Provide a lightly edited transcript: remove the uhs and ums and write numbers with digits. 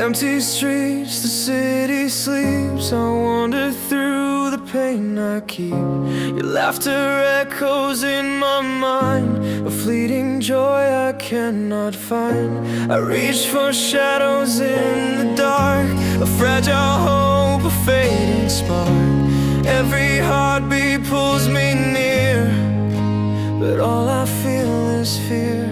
Empty streets, the city sleeps. I wander through the pain I keep. Your laughter echoes in my mind, a fleeting joy I cannot find. I reach for shadows in the dark, a fragile hope, a fading spark. Every heartbeat pulls me near, but all I feel is fear.